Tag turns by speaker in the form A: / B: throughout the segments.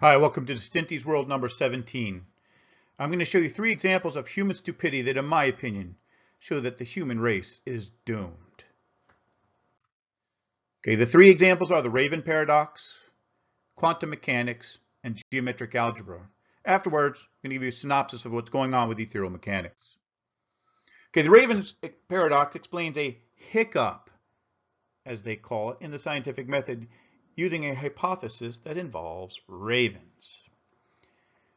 A: Hi, welcome to Distinti's World number 17. I'm going to show you 3 examples of human stupidity that, in my opinion, show that the human race is doomed. Okay, the 3 examples are the Raven paradox, quantum mechanics, and geometric algebra. Afterwards, I'm going to give you a synopsis of what's going on with ethereal mechanics. Okay, the Raven paradox explains a hiccup, as they call it, in the scientific method using a hypothesis that involves ravens.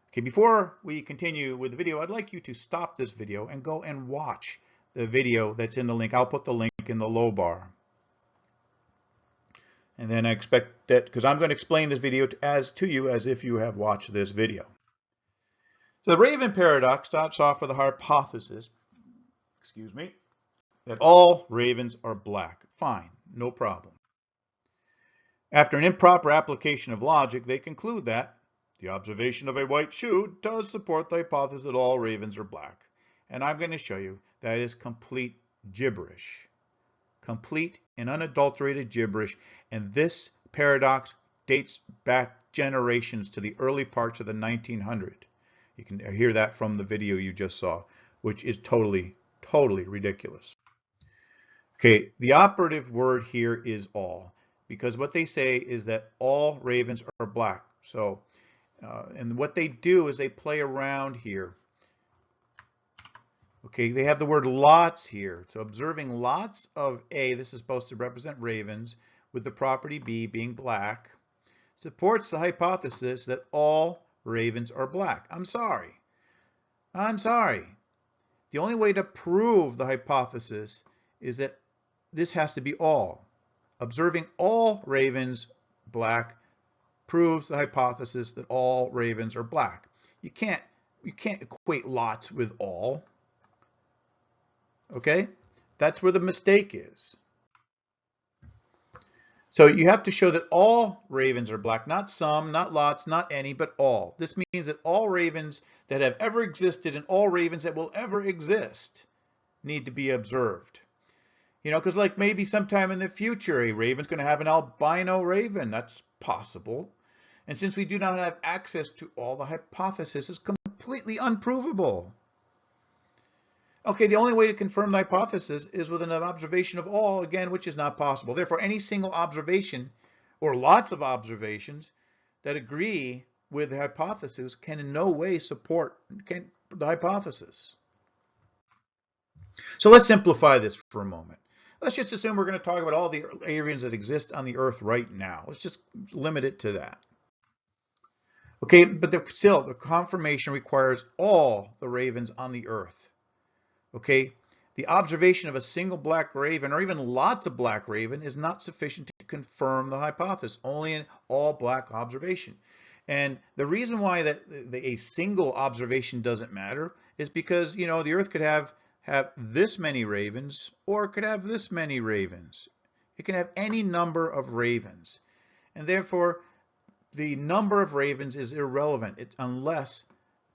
A: Okay, before we continue with the video, I'd like you to stop this video and go and watch the video that's in the link. I'll put the link in the low bar. And then I expect that, because I'm going to explain this video to you as if you have watched this video. So the Raven paradox starts off with a hypothesis, that all ravens are black. Fine, no problem. After an improper application of logic, they conclude that the observation of a white shoe does support the hypothesis that all ravens are black. And I'm going to show you that is complete gibberish. Complete and unadulterated gibberish. And this paradox dates back generations to the early parts of the 1900s. You can hear that from the video you just saw, which is totally ridiculous. Okay, the operative word here is all, because what they say is that all ravens are black. So, and what they do is they play around here. Okay, they have the word lots here. So observing lots of A, this is supposed to represent ravens, with the property B being black, supports the hypothesis that all ravens are black. I'm sorry. The only way to prove the hypothesis is that this has to be all. Observing all ravens black proves the hypothesis that all ravens are black. You can't equate lots with all. Okay? That's where the mistake is. So you have to show that all ravens are black, not some, not lots, not any, but all. This means that all ravens that have ever existed and all ravens that will ever exist need to be observed. You know, because like maybe sometime in the future, a raven's going to have an albino raven. That's possible. And since we do not have access to all the hypotheses, it's completely unprovable. Okay, the only way to confirm the hypothesis is with an observation of all, again, which is not possible. Therefore, any single observation or lots of observations that agree with the hypothesis can in no way support the hypothesis. So let's simplify this for a moment. Let's just assume we're going to talk about all the ravens that exist on the earth right now. Let's just limit it to that. Okay, but still, the confirmation requires all the ravens on the earth. Okay, the observation of a single black raven or even lots of black raven is not sufficient to confirm the hypothesis, only an all black observation. And the reason why that a single observation doesn't matter is because, you know, the earth could have this many ravens, or it could have this many ravens. It can have any number of ravens. And therefore, the number of ravens is irrelevant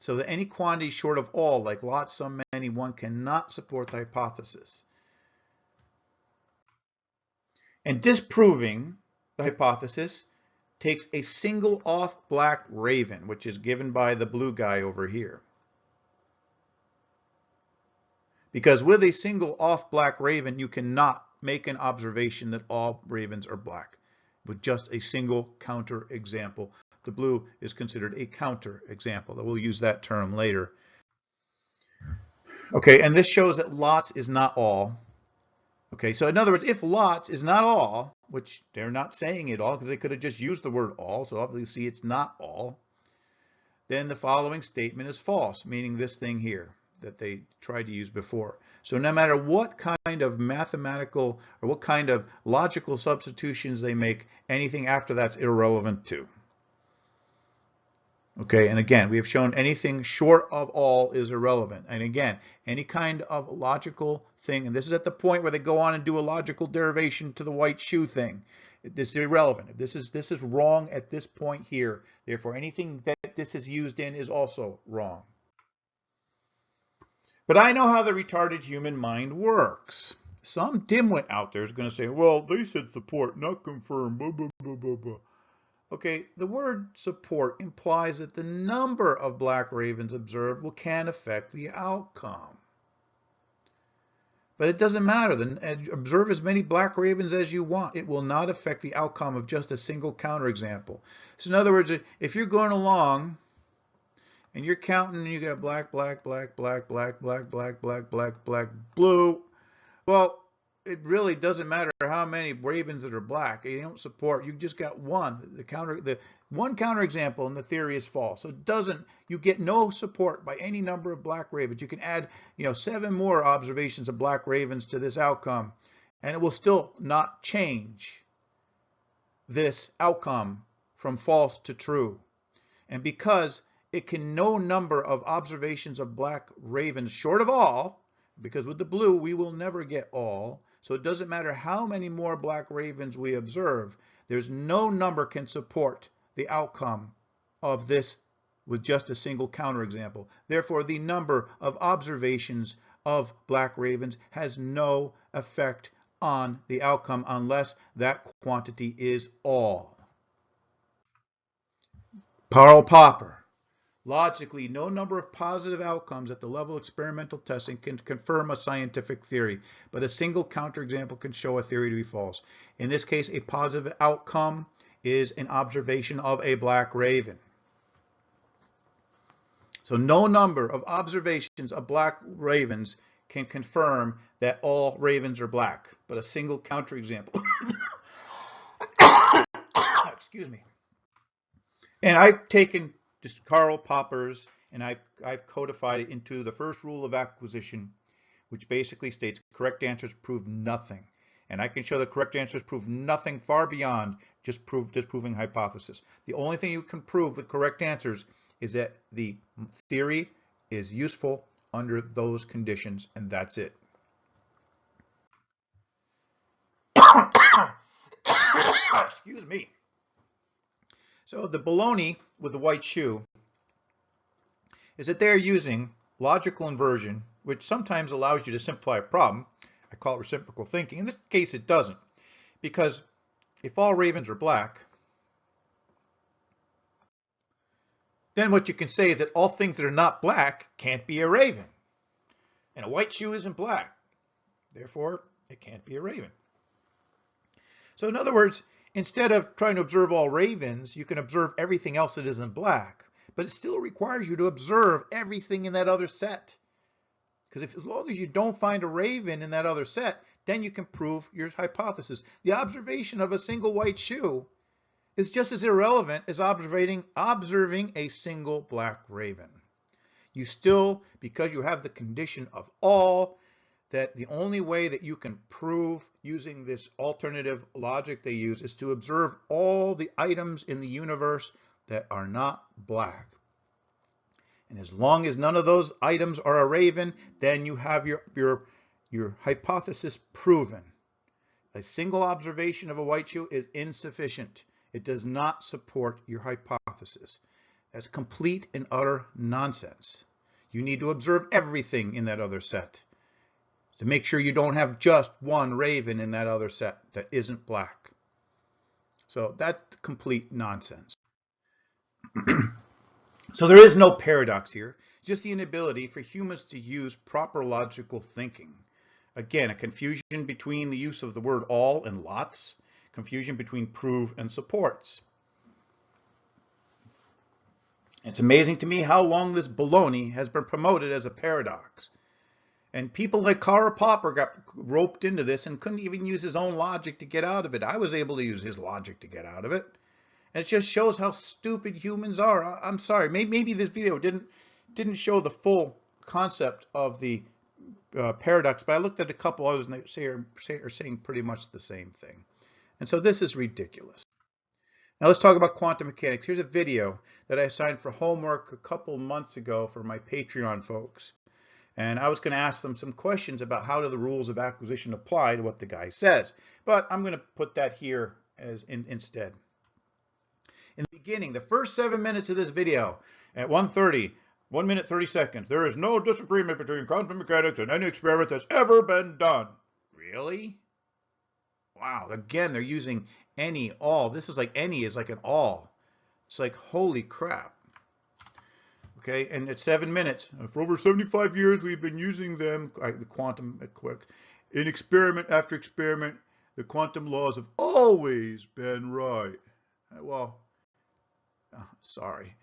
A: so that any quantity short of all, like lots, some, many, one, cannot support the hypothesis. And disproving the hypothesis takes a single off black raven, which is given by the blue guy over here. Because with a single off black raven, you cannot make an observation that all ravens are black. With just a single counter example. The blue is considered a counter example. We'll use that term later. Okay, and this shows that lots is not all. Okay, so in other words, if lots is not all, which they're not saying it all because they could have just used the word all, so obviously it's not all, then the following statement is false, meaning this thing here that they tried to use before. So no matter what kind of mathematical or what kind of logical substitutions they make, anything after that's irrelevant too. Okay, and again, we have shown anything short of all is irrelevant. And again, any kind of logical thing, and this is at the point where they go on and do a logical derivation to the white shoe thing. This is irrelevant. This is wrong at this point here. Therefore, anything that this is used in is also wrong. But I know how the retarded human mind works. Some dimwit out there is going to say, well, they said support, not confirm, blah, blah, blah, blah, blah. Okay, the word support implies that the number of black ravens observed can affect the outcome. But it doesn't matter. Observe as many black ravens as you want. It will not affect the outcome of just a single counterexample. So in other words, if you're going along and you're counting and you got black, black, black, black, black, black, black, black, black, black, blue, well, it really doesn't matter how many ravens that are black. You don't support. You just got one. The one counterexample in the theory is false. So it doesn't. You get no support by any number of black ravens. You can add, 7 more observations of black ravens to this outcome, and it will still not change this outcome from false to true. And because it can no number of observations of black ravens short of all, because with the blue we will never get all. So it doesn't matter how many more black ravens we observe, there's no number can support the outcome of this with just a single counterexample. Therefore, the number of observations of black ravens has no effect on the outcome unless that quantity is all. Karl Popper. Logically, no number of positive outcomes at the level of experimental testing can confirm a scientific theory, but a single counterexample can show a theory to be false. In this case, a positive outcome is an observation of a black raven. So no number of observations of black ravens can confirm that all ravens are black, but a single counterexample. Excuse me. And I've taken just Karl Popper's, and I've codified it into the first rule of acquisition, which basically states correct answers prove nothing. And I can show that correct answers prove nothing far beyond just disproving hypothesis. The only thing you can prove with correct answers is that the theory is useful under those conditions, and that's it. Excuse me. So the baloney with the white shoe is that they're using logical inversion, which sometimes allows you to simplify a problem. I call it reciprocal thinking. In this case, it doesn't, because if all ravens are black, then what you can say is that all things that are not black can't be a raven. And a white shoe isn't black. Therefore, it can't be a raven. So in other words, instead of trying to observe all ravens, you can observe everything else that isn't black, but it still requires you to observe everything in that other set. Because as long as you don't find a raven in that other set, then you can prove your hypothesis. The observation of a single white shoe is just as irrelevant as observing a single black raven. You still, because you have the condition of all, that the only way that you can prove using this alternative logic they use is to observe all the items in the universe that are not black. And as long as none of those items are a raven, then you have your hypothesis proven. A single observation of a white shoe is insufficient. It does not support your hypothesis. That's complete and utter nonsense. You need to observe everything in that other set to make sure you don't have just one raven in that other set that isn't black. So that's complete nonsense. So there is no paradox here, just the inability for humans to use proper logical thinking. Again, a confusion between the use of the word all and lots, confusion between prove and supports. It's amazing to me how long this baloney has been promoted as a paradox. And people like Karl Popper got roped into this and couldn't even use his own logic to get out of it. I was able to use his logic to get out of it. And it just shows how stupid humans are. I'm sorry, maybe this video didn't show the full concept of the paradox, but I looked at a couple others and they are saying pretty much the same thing. And so this is ridiculous. Now let's talk about quantum mechanics. Here's a video that I assigned for homework a couple months ago for my Patreon folks. And I was going to ask them some questions about how do the rules of acquisition apply to what the guy says. But I'm going to put that here as instead. In the beginning, the first 7 minutes of this video, at 1:30, 1 minute 30 seconds, there is no disagreement between quantum mechanics and any experiment that's ever been done. Really? Wow. Again, they're using any, all. This is like any is like an all. It's like, holy crap. Okay, and it's 7 minutes. For over 75 years, we've been using them, the quantum, quick, in experiment after experiment. The quantum laws have always been right. Well, sorry.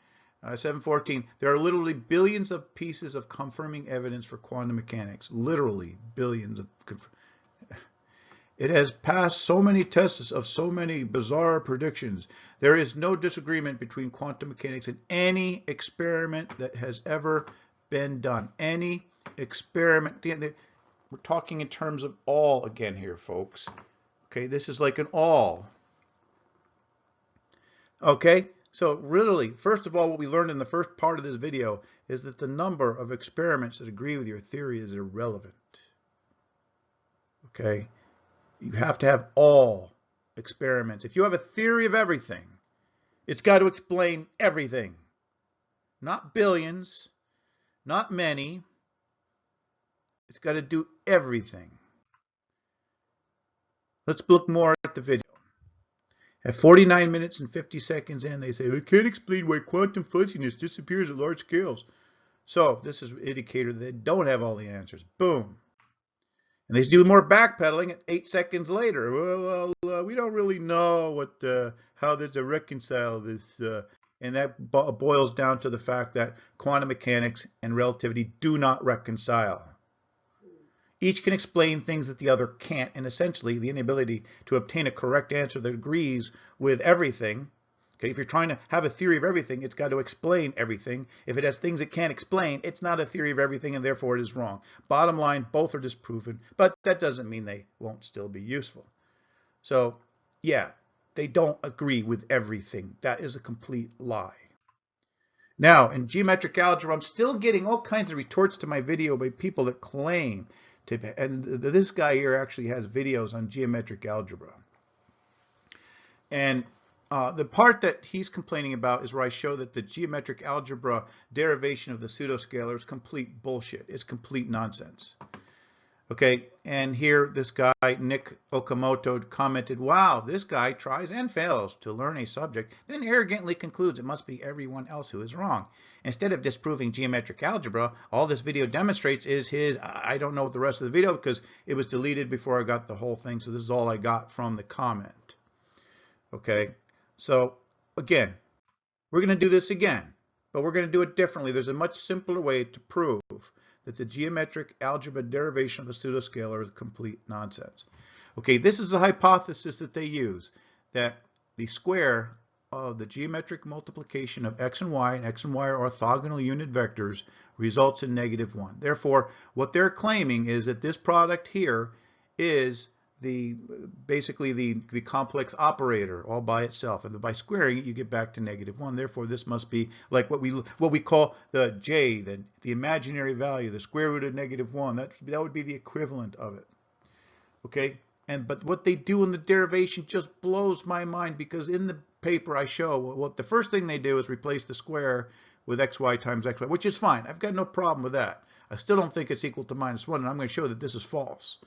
A: 714. There are literally billions of pieces of confirming evidence for quantum mechanics. Literally billions of. It has passed so many tests of so many bizarre predictions. There is no disagreement between quantum mechanics and any experiment that has ever been done. Any experiment. We're talking in terms of all again here, folks. Okay, this is like an all. Okay, so really, first of all, what we learned in the first part of this video is that the number of experiments that agree with your theory is irrelevant. Okay. You have to have all experiments. If you have a theory of everything, it's got to explain everything. Not billions, not many. It's got to do everything. Let's look more at the video. At 49 minutes and 50 seconds in, they say, they can't explain why quantum fuzziness disappears at large scales. So this is an indicator that they don't have all the answers. Boom. And they do more backpedaling at 8 seconds later. Well, we don't really know how to reconcile this. And that boils down to the fact that quantum mechanics and relativity do not reconcile. Each can explain things that the other can't, and essentially the inability to obtain a correct answer that agrees with everything. Okay, if you're trying to have a theory of everything, it's got to explain everything. If it has things it can't explain, it's not a theory of everything, and therefore it is wrong. Bottom line, both are disproven, but that doesn't mean they won't still be useful. So, yeah, they don't agree with everything. That is a complete lie. Now, in geometric algebra, I'm still getting all kinds of retorts to my video by people that claim to, and this guy here actually has videos on geometric algebra. And the part that he's complaining about is where I show that the geometric algebra derivation of the pseudoscalar is complete bullshit. It's complete nonsense. Okay, and here this guy, Nick Okamoto, commented, wow, this guy tries and fails to learn a subject, then arrogantly concludes it must be everyone else who is wrong. Instead of disproving geometric algebra, all this video demonstrates is his, I don't know the rest of the video because it was deleted before I got the whole thing, so this is all I got from the comment. Okay. So again, we're going to do this again, but we're going to do it differently. There's a much simpler way to prove that the geometric algebra derivation of the pseudoscalar is complete nonsense. Okay, this is the hypothesis that they use, that the square of the geometric multiplication of x and y are orthogonal unit vectors results in -1. Therefore, what they're claiming is that this product here is basically the complex operator all by itself, and by squaring it you get back to -1. Therefore this must be like what we call the j, the imaginary value, the square root of -1. That would be the equivalent of it. Okay, but what they do in the derivation just blows my mind, because in the paper I show what the first thing they do is replace the square with xy times xy, which is fine. I've got no problem with that. I still don't think it's equal to -1, and I'm going to show that this is false.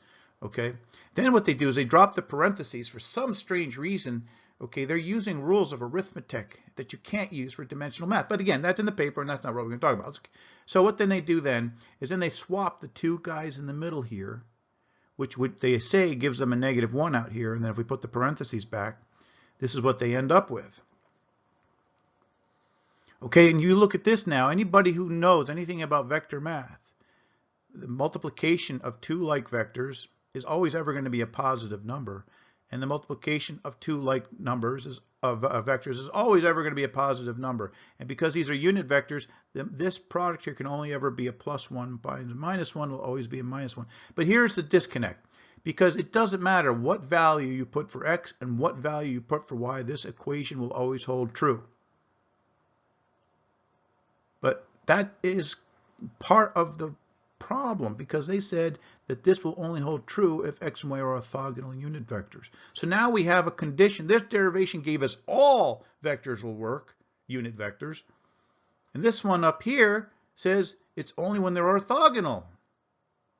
A: Okay, then what they do is they drop the parentheses for some strange reason. Okay, they're using rules of arithmetic that you can't use for dimensional math. But again, that's in the paper, and that's not what we're going to talk about. So what then they do then is they swap the two guys in the middle here, which they say gives them a -1 out here. And then if we put the parentheses back, this is what they end up with. Okay, and you look at this now. Anybody who knows anything about vector math, the multiplication of two like vectors is always ever going to be a positive number, and the multiplication of two like numbers of vectors is always ever going to be a positive number. And because these are unit vectors, this product here can only ever be a +1, by -1 will always be a -1. But here's the disconnect, because it doesn't matter what value you put for x and what value you put for y, this equation will always hold true. But that is part of the problem, because they said that this will only hold true if x and y are orthogonal unit vectors. So now we have a condition. This derivation gave us all vectors will work, unit vectors. And this one up here says it's only when they're orthogonal.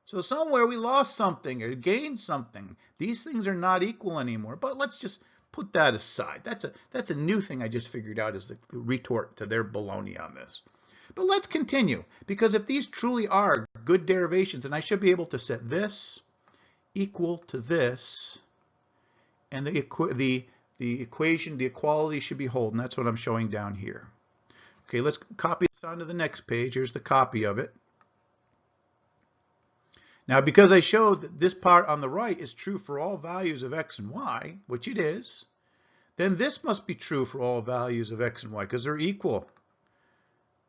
A: So somewhere we lost something or gained something. These things are not equal anymore. But let's just Put that aside. That's a new thing I just figured out as the retort to their baloney on this. But let's continue, because if these truly are good derivations, then I should be able to set this equal to this, and the equation, the equality should be whole, and that's what I'm showing down here. Okay, let's copy this onto the next page. Here's the copy of it. Now, because I showed that this part on the right is true for all values of x and y, which it is, then this must be true for all values of x and y, because they're equal.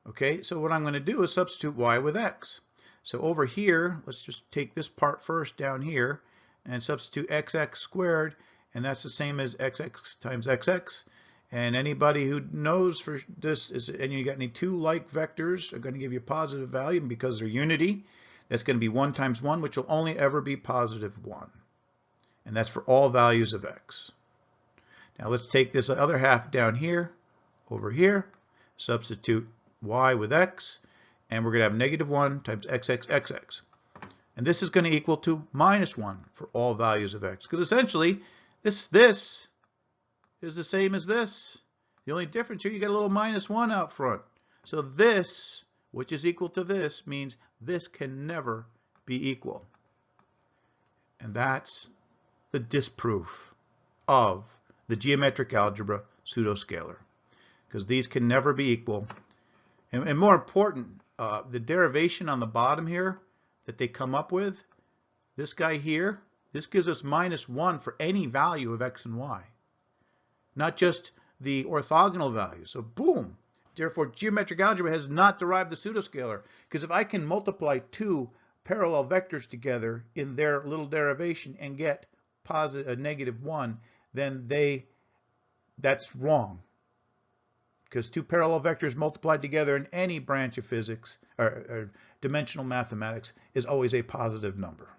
A: Okay, so what I'm going to do is substitute y with x. So over here, let's just take this part first down here and substitute xx squared, and that's the same as xx times xx. And anybody who knows for this is, and you got any two like vectors are going to give you a positive value, and because they're unity, that's going to be 1 times 1, which will only ever be positive 1. And that's for all values of x. Now let's take this other half down here, over here, substitute y with x, and we're going to have negative 1 times xx. And this is going to equal to minus 1 for all values of x. Because essentially, this is the same as this. The only difference here, you get a little minus 1 out front. So this, which is equal to this, means this can never be equal. And that's the disproof of the geometric algebra pseudoscalar, because these can never be equal. And more important, the derivation on the bottom here that they come up with, this guy here, this gives us minus 1 for any value of x and y, not just the orthogonal value. So boom. Therefore, geometric algebra has not derived the pseudoscalar, because if I can multiply two parallel vectors together in their little derivation and get positive, a negative 1, then that's wrong. Because two parallel vectors multiplied together in any branch of physics or dimensional mathematics is always a positive number,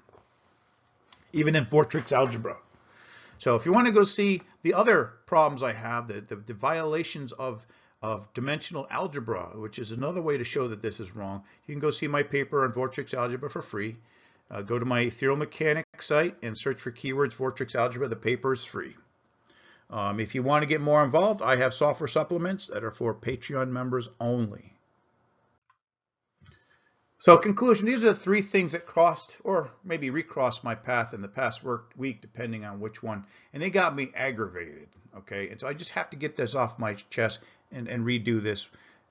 A: even in Vortrix algebra. So if you want to go see the other problems I have, the violations of dimensional algebra, which is another way to show that this is wrong, you can go see my paper on Vortrix algebra for free. Go to my Ethereal Mechanics site and search for keywords Vortrix algebra. The paper is free. If you want to get more involved, I have software supplements that are for Patreon members only. So conclusion, these are the 3 things that crossed or maybe recrossed my path in the past week, depending on which one, and they got me aggravated, okay? And so I just have to get this off my chest and redo this,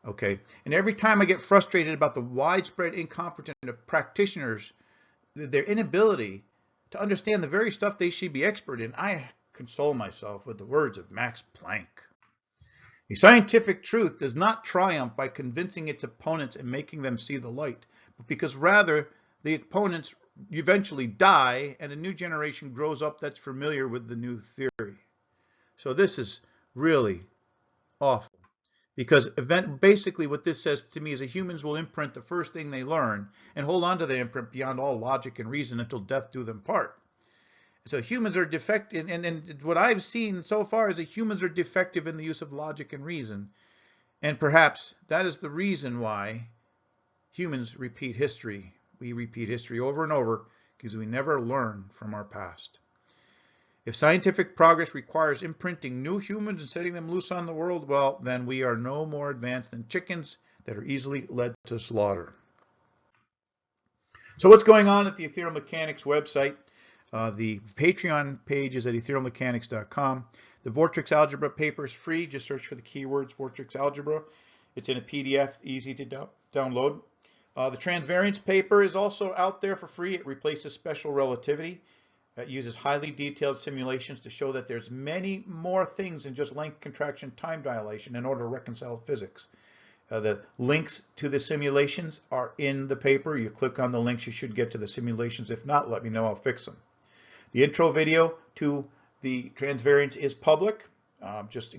A: okay? And every time I get frustrated about the widespread incompetence of practitioners, their inability to understand the very stuff they should be expert in, I console myself with the words of Max Planck. A scientific truth does not triumph by convincing its opponents and making them see the light, but because rather the opponents eventually die and a new generation grows up that's familiar with the new theory. So this is really awful, because basically what this says to me is that humans will imprint the first thing they learn and hold on to the imprint beyond all logic and reason until death do them part. So humans are defective, and what I've seen so far is that humans are defective in the use of logic and reason. And perhaps that is the reason why humans repeat history. We repeat history over and over because we never learn from our past. If scientific progress requires imprinting new humans and setting them loose on the world, well, then we are no more advanced than chickens that are easily led to slaughter. So what's going on at the Ethereal Mechanics website? The Patreon page is at etherealmechanics.com. The Vortrix algebra paper is free. Just search for the keywords Vortrix algebra. It's in a PDF, easy to download. The transvariance paper is also out there for free. It replaces special relativity. It uses highly detailed simulations to show that there's many more things than just length contraction time dilation in order to reconcile physics. The links to the simulations are in the paper. You click on the links, you should get to the simulations. If not, let me know, I'll fix them. The intro video to the transvariance is public. Just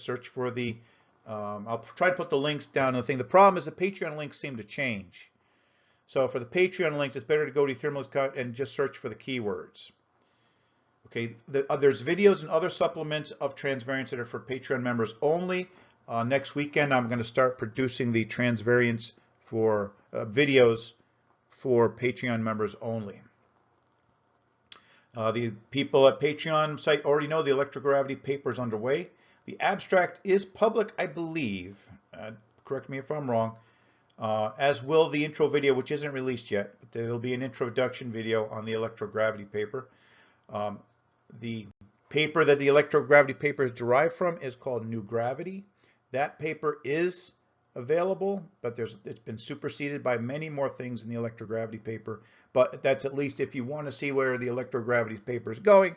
A: search for the, I'll try to put the links down in the thing. The problem is the Patreon links seem to change. So for the Patreon links, it's better to go to Ethereal and just search for the keywords. Okay, there's videos and other supplements of transvariance that are for Patreon members only. Next weekend, I'm going to start producing the transvariance for videos for Patreon members only. The people at Patreon site already know the electrogravity paper is underway. The abstract is public, I believe. Correct me if I'm wrong. As will the intro video, which isn't released yet. But there will be an introduction video on the electrogravity paper. The paper that the electrogravity paper is derived from is called New Gravity. That paper is available, but it's been superseded by many more things in the electrogravity paper. But that's at least if you want to see where the electrogravity paper is going,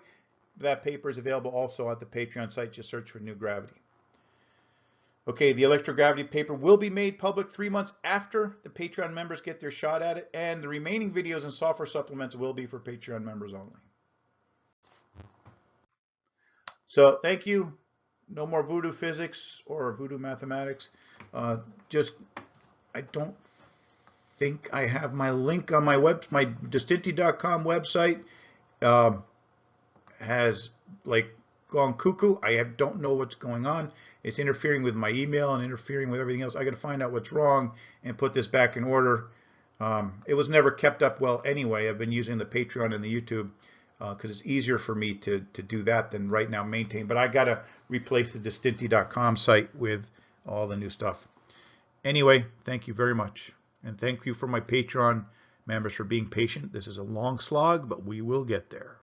A: that paper is available also at the Patreon site. Just search for New Gravity. Okay, the electrogravity paper will be made public 3 months after the Patreon members get their shot at it, and the remaining videos and software supplements will be for Patreon members only. So thank you. No more voodoo physics or voodoo mathematics. I don't think I have my link on my Distinti.com website. Has like gone cuckoo. I don't know what's going on. It's interfering with my email and interfering with everything else. I got to find out what's wrong and put this back in order. It was never kept up well anyway. I've been using the Patreon and the YouTube because it's easier for me to do that than right now maintain. But I got to replace the Distinti.com site with all the new stuff. Anyway, thank you very much. And thank you for my Patreon members for being patient. This is a long slog, but we will get there.